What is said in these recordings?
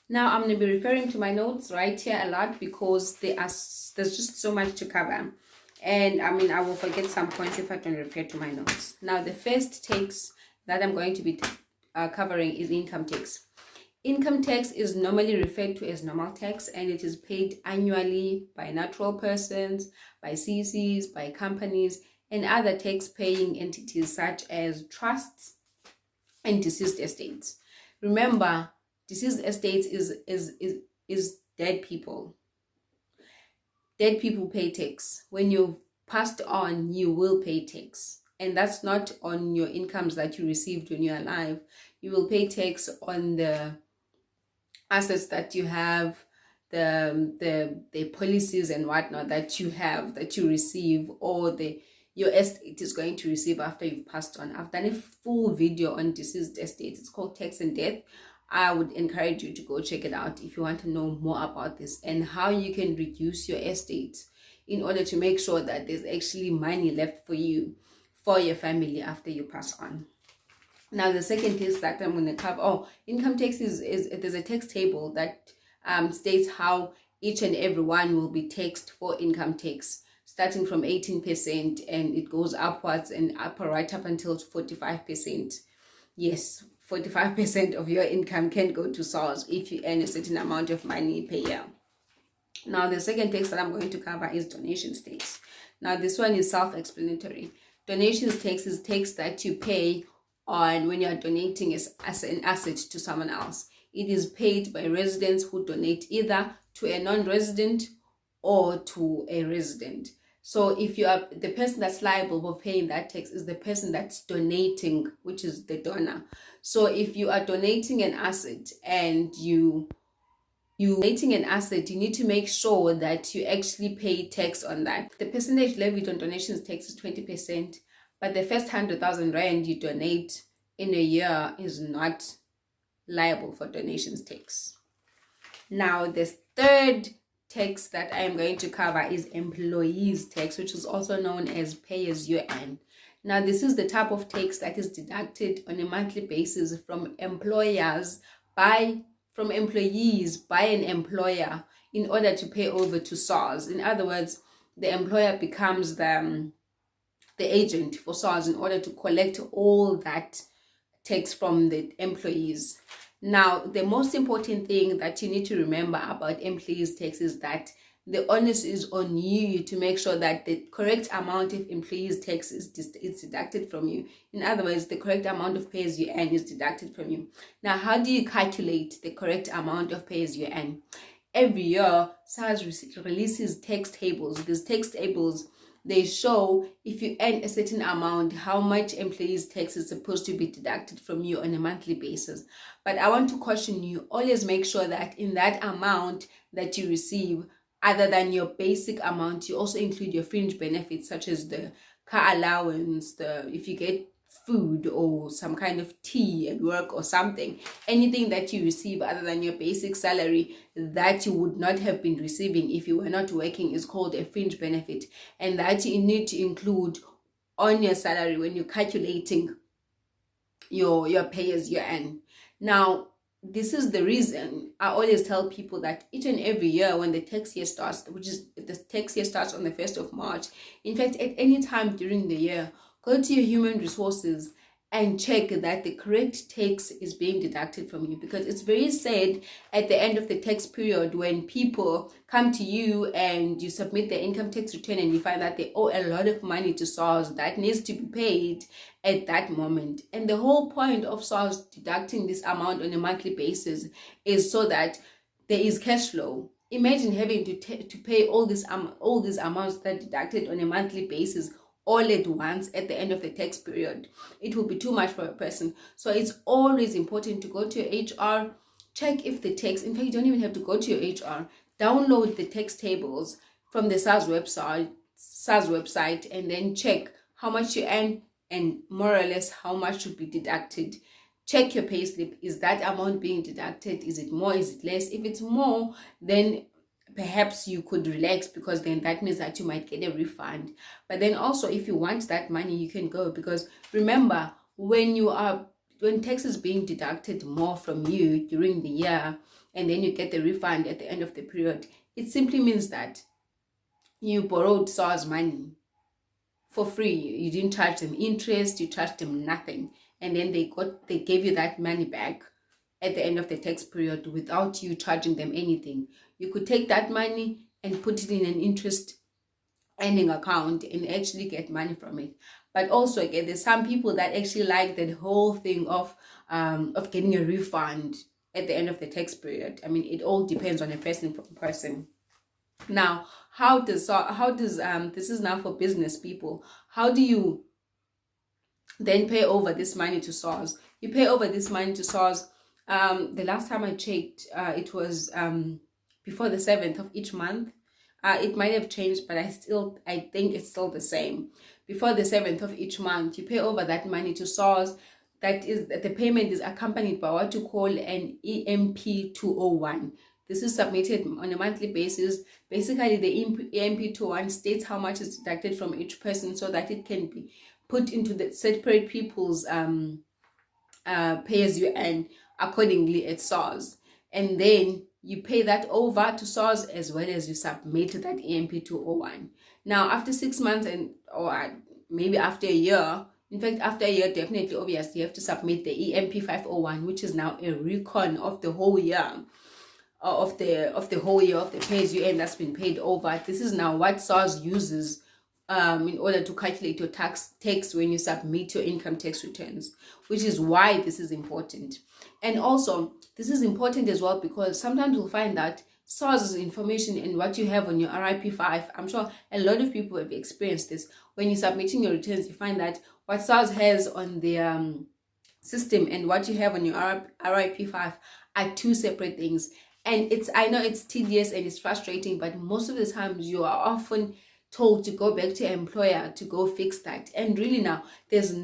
Now I'm going to be referring to my notes right here a lot because there's just so much to cover. And I mean, I will forget some points if I don't refer to my notes. Now, the first tax that I'm going to be covering is income tax. Income tax is normally referred to as normal tax, and it is paid annually by natural persons, by CCs, by companies, and other tax-paying entities such as trusts and deceased estates. Remember, deceased estates is dead people. Dead people pay tax. When you've passed on, you will pay tax. And that's not on your incomes that you received when you're alive. You will pay tax on the assets that you have, the policies and whatnot that you have, that you receive, or your estate is going to receive after you've passed on. I've done a full video on deceased estate. It's called Tax and Death. I would encourage you to go check it out if you want to know more about this and how you can reduce your estate in order to make sure that there's actually money left for you, for your family after you pass on. Now, the second tax that I'm going to cover, income tax is there's a tax table that states how each and every one will be taxed for income tax, starting from 18%, and it goes upwards and right up until 45%. Yes, 45% of your income can go to SARS if you earn a certain amount of money per year. Now, the second tax that I'm going to cover is donations tax. Now, this one is self-explanatory. Donations tax is tax that you pay on when you are donating as an asset to someone else. It is paid by residents who donate either to a non-resident or to a resident. So if you are the person that's liable for paying that tax is the person that's donating, which is the donor. So if you are donating an asset and you donating an asset, you need to make sure that you actually pay tax on that. The percentage levied on donations tax is 20%, but the first 100,000 Rand you donate in a year is not liable for donations tax. Now, the third tax that I am going to cover is employees tax, which is also known as Paye as you earn. Now, this is the type of tax that is deducted on a monthly basis from employees by an employer in order to pay over to SARS. In other words, the employer becomes the agent for SARS in order to collect all that tax from the employees. Now, the most important thing that you need to remember about employees tax is that the onus is on you to make sure that the correct amount of employees tax is deducted from you. In other words, the correct amount of pay as you earn is deducted from you. Now, how do you calculate the correct amount of pay as you earn? Every year, SARS releases tax tables. These tax tables, they show if you earn a certain amount, how much employees tax is supposed to be deducted from you on a monthly basis. But I want to caution you, always make sure that in that amount that you receive, other than your basic amount, you also include your fringe benefits such as the car allowance, if you get food or some kind of tea at work or something, anything that you receive other than your basic salary that you would not have been receiving if you were not working is called a fringe benefit, and that you need to include on your salary when you're calculating your pay as you earn. Now, this is the reason I always tell people that each and every year when the tax year starts, which is the tax year starts on the 1st of March, in fact, at any time during the year, go to your human resources and check that the correct tax is being deducted from you, because it's very sad at the end of the tax period when people come to you and you submit their income tax return and you find that they owe a lot of money to SARS that needs to be paid at that moment. And the whole point of SARS deducting this amount on a monthly basis is so that there is cash flow. Imagine having to pay all these amounts that are deducted on a monthly basis all at once at the end of the tax period. It will be too much for a person. So it's always important to go to your HR, check if the tax, in fact, you don't even have to go to your HR, download the tax tables from the SARS website, and then check how much you earn and more or less how much should be deducted. Check your payslip. Is that amount being deducted? Is it more? Is it less? If it's more, then perhaps you could relax, because then that means that you might get a refund. But then also, if you want that money, you can go, because remember, when you are when tax is being deducted more from you during the year, and then you get the refund at the end of the period, it simply means that you borrowed SARS money for free. You didn't charge them interest, you charged them nothing, and then they gave you that money back at the end of the tax period without you charging them anything. You could take that money and put it in an interest earning account and actually get money from it. But also, again, there's some people that actually like the whole thing of getting a refund at the end of the tax period. I mean, it all depends on a person. Now, how does this is now for business people. How do you then pay over this money to SARS? You pay over this money to SARS. The last time I checked, it was before the 7th of each month. It might have changed, but I think it's still the same. Before the 7th of each month, you pay over that money to SARS. The payment is accompanied by what you call an EMP 201. This is submitted on a monthly basis. Basically, the EMP 201 states how much is deducted from each person so that it can be put into the separate people's pay as you earn accordingly at SARS. And then you pay that over to SARS as well as you submit that EMP 201. Now, after 6 months or maybe after a year, in fact, after a year, definitely, obviously, you have to submit the EMP 501, which is now a recon of the whole year. Of the whole year of the pay as you earn that's been paid over. This is now what SARS uses in order to calculate your tax when you submit your income tax returns, which is why this is important. And also, this is important as well because sometimes you'll find that SARS information and what you have on your RIP5, I'm sure a lot of people have experienced this. When you're submitting your returns, you find that what SARS has on the system and what you have on your RIP5 are two separate things. And I know it's tedious and it's frustrating, but most of the times you are often told to go back to your employer to go fix that. And really now, there's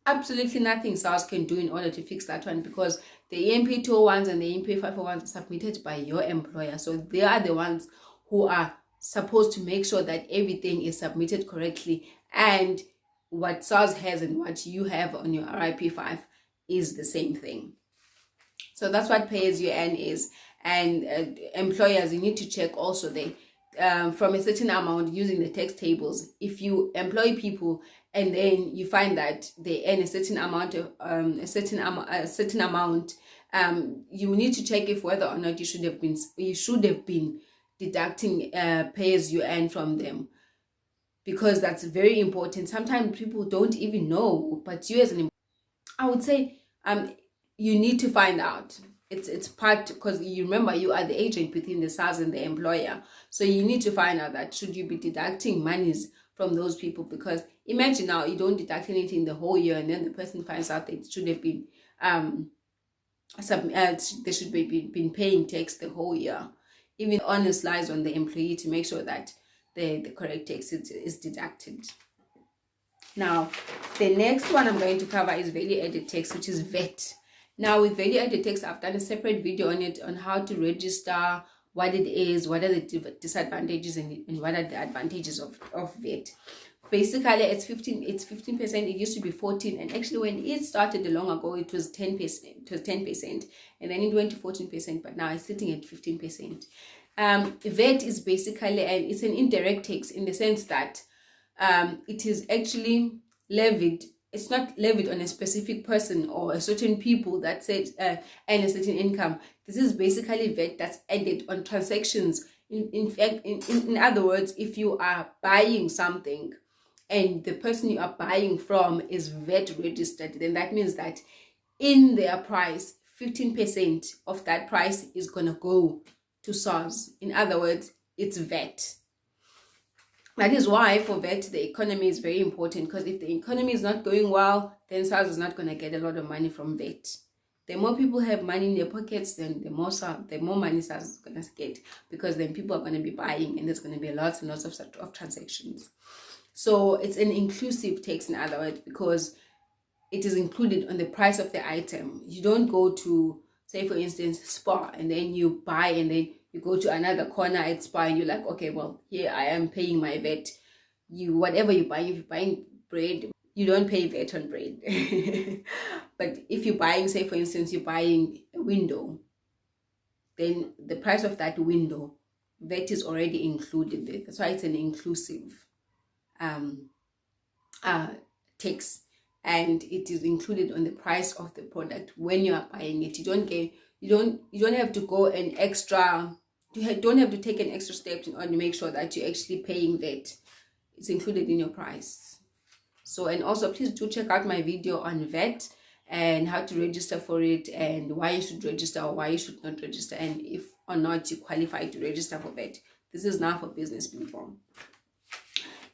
absolutely nothing SARS can do in order to fix that one because the EMP 201s and the EMP 501s are submitted by your employer. So they are the ones who are supposed to make sure that everything is submitted correctly and what SARS has and what you have on your RIP5 is the same thing. So that's what pay as you earn is. And employers, you need to check also from a certain amount using the tax tables. If you employ people and then you find that they earn a certain amount you need to check if whether or not you should have been deducting pay as you earn from them, because that's very important. Sometimes people don't even know, but you as an I would say you need to find out. It's part, because you remember you are the agent between the SARS and the employer. So you need to find out that should you be deducting monies from those people, because imagine now you don't deduct anything the whole year and then the person finds out that it should have been they should be been paying tax the whole year. Even onus lies on the employee to make sure that the correct tax is deducted. Now, the next one I'm going to cover is value added tax, which is VAT. Now, with value added tax, I've done a separate video on it, on how to register, what it is, what are the disadvantages, and what are the advantages of VAT. Basically, it's 15%. It used to be 14%, and actually, when it started long ago, it was 10%. It was 10%, and then it went to 14%. But now it's sitting at 15%. VAT is basically it's an indirect tax in the sense that it is actually levied. It's not levied on a specific person or a certain people that said earn a certain income. This is basically VAT that's added on transactions. In other words, if you are buying something and the person you are buying from is VAT registered, then that means that in their price, 15% of that price is going to go to SARS. In other words, it's VAT. That is why for VAT, the economy is very important, because if the economy is not going well, then SARS is not going to get a lot of money from VAT. The more people have money in their pockets, then the more money SARS is going to get, because then people are going to be buying and there's going to be lots and lots of transactions. So it's an inclusive tax, in other words, because it is included on the price of the item. You don't go to, say for instance, Spar, and then you buy, and then you go to another corner at Spar and you're like, okay, well, here I am paying my VAT. Whatever you buy, if you're buying bread, you don't pay VAT on bread. But if you're buying, say for instance, you're buying a window, then the price of that window, VAT is already included there. That's why it's an inclusive um, tax, and it is included on the price of the product when you are buying it. You don't have to go an extra. Don't have to take an extra step in order to make sure that you're actually paying VAT. It's included in your price. So, and also please do check out my video on VAT and how to register for it, and why you should register or why you should not register, and if or not you qualify to register for VAT. This is now for business people.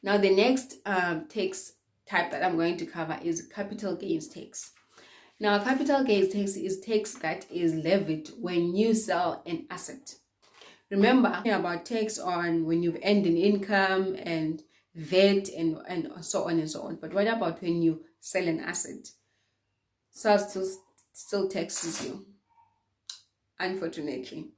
Now the next tax type that I'm going to cover is capital gains tax. Now capital gains tax is tax that is levied when you sell an asset. Remember about tax on when you've earned an income and VAT and so on and so on. But what about when you sell an asset? SARS still taxes you, unfortunately.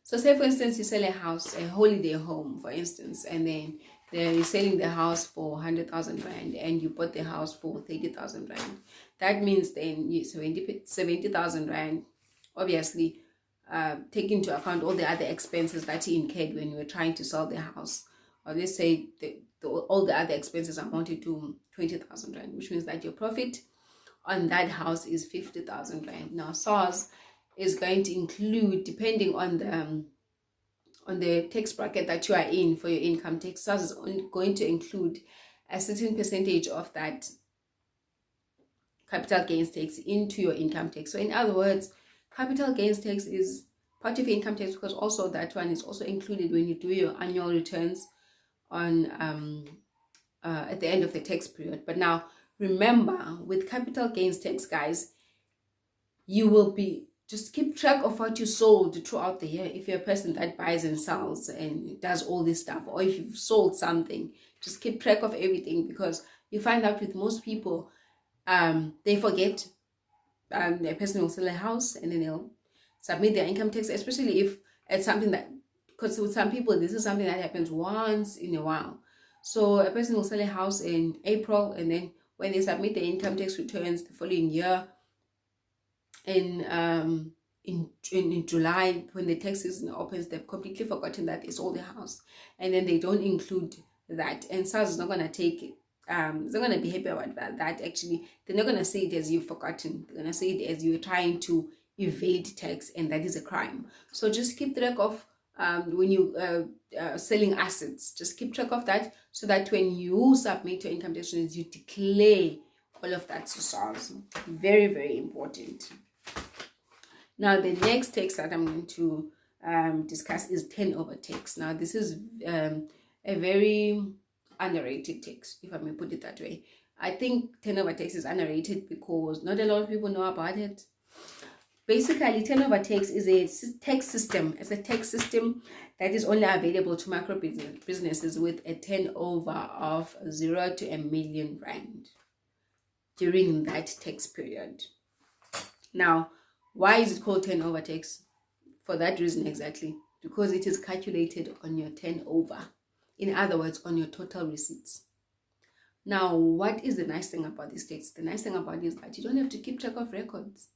So say for instance you sell a house, a holiday home for instance, and then you're selling the house for 100,000 rand and you bought the house for 30,000 rand. That means then you 70,000 rand, obviously take into account all the other expenses that you incurred when you were trying to sell the house. Or let's say all the other expenses amounted to 20,000 rand, which means that your profit on that house is 50,000 rand. Now SARS is going to include, depending on the tax bracket that you are in for your income tax, SARS is only going to include a certain percentage of that capital gains tax into your income tax. So in other words, capital gains tax is part of your income tax, because also that one is also included when you do your annual returns on at the end of the tax period. But now remember, with capital gains tax, guys, you will be just keep track of what you sold throughout the year. If you're a person that buys and sells and does all this stuff, or if you've sold something, just keep track of everything, because you find out with most people, they forget. A person will sell a house and then they'll submit their income tax, especially if it's something that, because with some people this is something that happens once in a while. So a person will sell a house in April, and then when they submit their income tax returns the following year, in July, when the tax season opens, they've completely forgotten that they sold the house, and then they don't include that, and SARS is not going to take it. It's not going to be happy about that. Actually, they're not going to see it as you've forgotten. They're going to see it as you're trying to evade tax, and that is a crime. So just keep track of when you selling assets. Just keep track of that, so that when you submit your income tax returns, you declare all of that to SARS. Very, very important. Now the next tax that I'm going to discuss is turnover tax. Now this is a very underrated tax, if I may put it that way. I think turnover tax is underrated because not a lot of people know about it. Basically, turnover tax is a tax system. It's a tax system that is only available to micro businesses with a turnover of 0 to 1 million rand during that tax period. Now, why is it called turnover tax? For that reason exactly, because it is calculated on your turnover. In other words, on your total receipts. Now, what is the nice thing about this tax? The nice thing about it is that you don't have to keep track of records.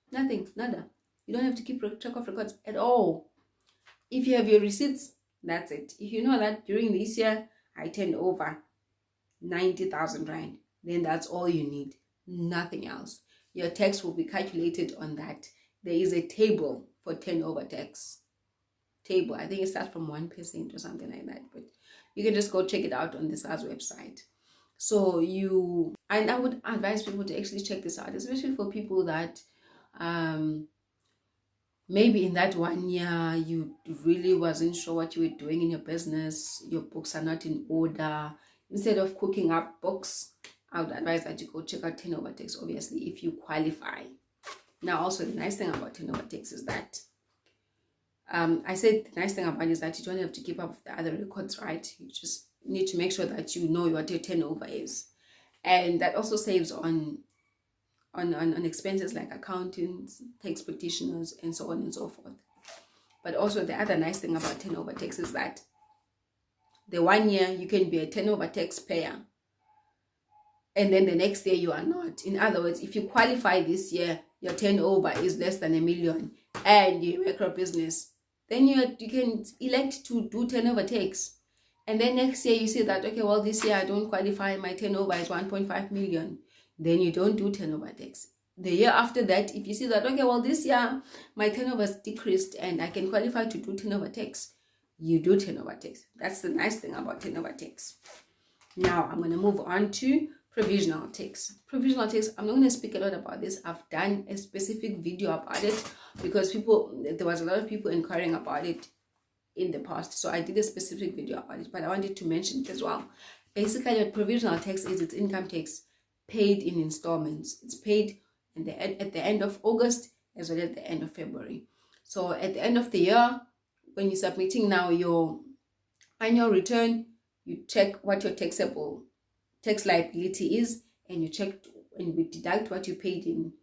Nothing, nada. You don't have to keep track of records at all. If you have your receipts, that's it. If you know that during this year, I turned over 90,000 rand, then that's all you need. Nothing else. Your tax will be calculated on that. There is a table for turnover tax. Table. I think it starts from 1% or something like that. But you can just go check it out on the SARS website. So and I would advise people to actually check this out, especially for people that maybe in that 1 year you really wasn't sure what you were doing in your business, your books are not in order. Instead of cooking up books, I would advise that you go check out turnover tax, obviously, if you qualify. Now, also, the nice thing about turnover tax is that I said the nice thing about it is that you don't have to keep up with the other records, right? You just need to make sure that you know what your turnover is. And that also saves on expenses like accountants, tax practitioners, and so on and so forth. But also the other nice thing about turnover tax is that the 1 year you can be a turnover tax payer, and then the next year you are not. In other words, if you qualify this year, your turnover is less than 1 million and you're a micro business, then you can elect to do turnover tax. And then next year you see that, okay, well, this year I don't qualify, my turnover is 1.5 million. Then you don't do turnover tax. The year after that, if you see that, okay, well, this year my turnover has decreased and I can qualify to do turnover tax, you do turnover tax. That's the nice thing about turnover tax. Now I'm going to move on to provisional tax. Provisional tax, I'm not going to speak a lot about this. I've done a specific video about it because there was a lot of people inquiring about it in the past. So I did a specific video about it, but I wanted to mention it as well. Basically, what provisional tax is, it's income tax paid in installments. It's paid at the end of August as well as at the end of February. So at the end of the year, when you're submitting now your annual return, you check what your taxable tax liability is, and you check and we deduct what you paid in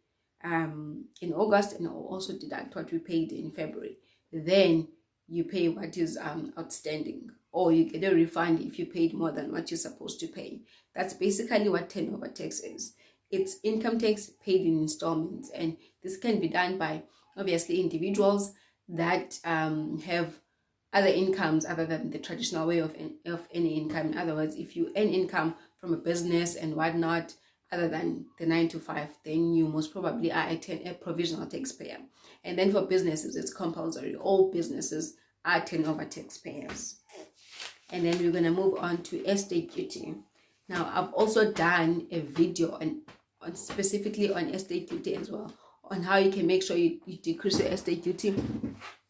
August, and also deduct what we paid in February. Then you pay what is outstanding, or you get a refund if you paid more than what you're supposed to pay. That's basically what turnover tax is. It's income tax paid in installments, and this can be done by obviously individuals that have other incomes other than the traditional way of any income. In other words, if you earn income from a business and whatnot other than the 9 to 5, then you most probably are a provisional taxpayer. And then for businesses, it's compulsory. All businesses are turnover taxpayers. And then we're going to move on to estate duty. Now, I've also done a video on specifically on estate duty as well, on how you can make sure you decrease your estate duty,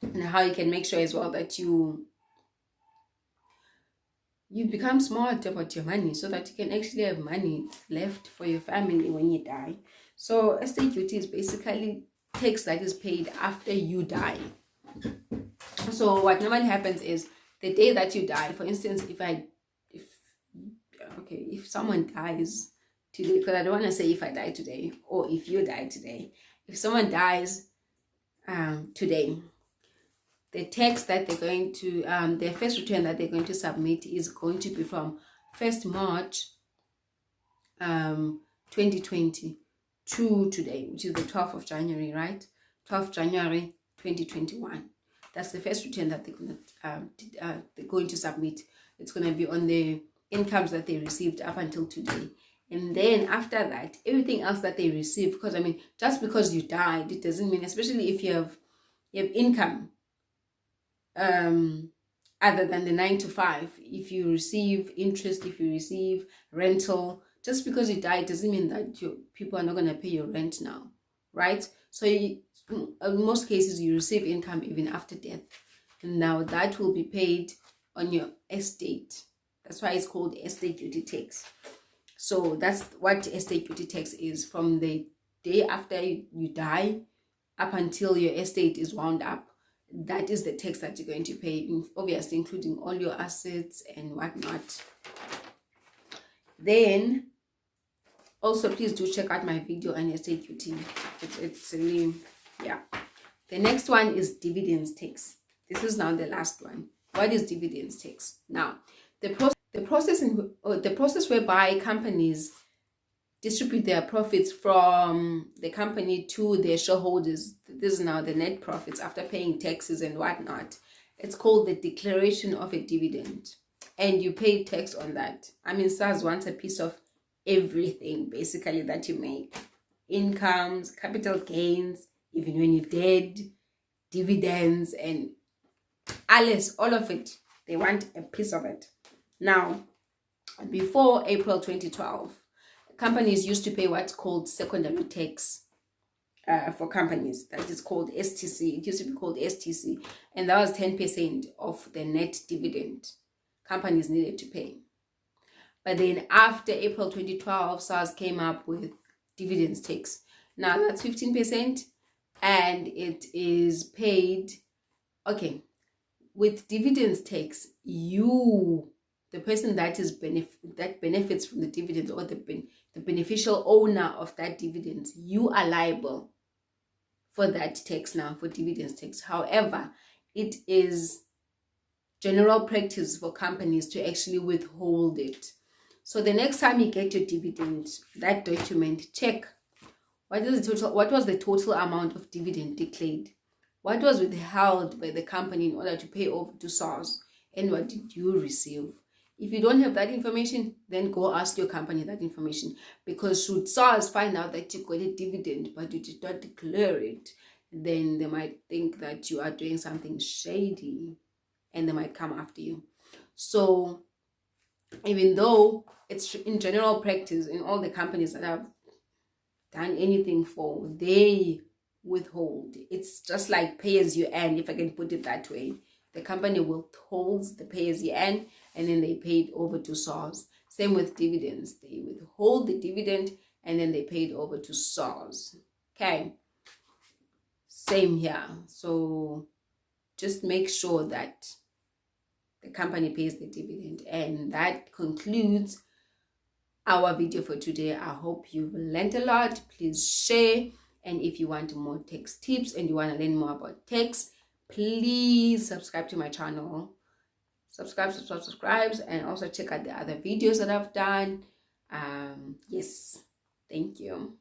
and how you can make sure as well that you become smart about your money, so that you can actually have money left for your family when you die. So estate duty is basically tax that is paid after you die. So what normally happens is, the day that you die, for instance, if someone dies today, because I don't want to say if I die today or if you die today. If someone dies today, the tax that they're going to, their first return that they're going to submit is going to be from 1st March 2020 to today, which is the 12th of January, right? 12th January 2021. That's the first return that they're going to submit. It's going to be on the incomes that they received up until today. And then after that, everything else that they receive, because I mean, just because you died, it doesn't mean, especially if you have income other than the 9 to 5, if you receive interest, if you receive rental, just because you died doesn't mean that people are not going to pay your rent now, right? So in most cases, you receive income even after death. And now that will be paid on your estate. That's why it's called estate duty tax. So that's what estate duty tax is. From the day after you die up until your estate is wound up, that is the tax that you're going to pay, obviously including all your assets and whatnot. Then also, please do check out my video on estate duty. It's really, yeah. The next one is dividends tax. This is now the last one. What is dividends tax? Now, the process whereby companies distribute their profits from the company to their shareholders. This is now the net profits after paying taxes and whatnot. It's called the declaration of a dividend, and you pay tax on that. I mean, SARS wants a piece of everything basically that you make: incomes, capital gains, even when you're dead, dividends, and alles, all of it. They want a piece of it. Now, before April 2012, companies used to pay what's called secondary tax for companies. That is called STC. It used to be called STC, and that was 10% of the net dividend companies needed to pay. But then after April 2012, SARS came up with dividends tax. Now that's 15%, and it is paid. Okay, with dividends tax, the person that is that benefits from the dividends, or the beneficial owner of that dividends, you are liable for that tax now, for dividends tax. However, it is general practice for companies to actually withhold it. So the next time you get your dividend, that document, check what was the total amount of dividend declared, what was withheld by the company in order to pay over to SARS, and what did you receive. If you don't have that information, then go ask your company that information, because should SARS find out that you got a dividend but you did not declare it, then they might think that you are doing something shady and they might come after you. So even though it's in general practice in all the companies that have done anything for, they withhold. It's just like pay as you earn, if I can put it that way. The company withholds the pay as you earn, and then they pay it over to SARS. Same with dividends. They withhold the dividend and then they pay it over to SARS. Okay. Same here. So just make sure that the company pays the dividend. And that concludes our video for today. I hope you've learned a lot. Please share, and if you want more tax tips and you want to learn more about tax, please subscribe to my channel. Subscribe, and also check out the other videos that I've done. Yes, thank you.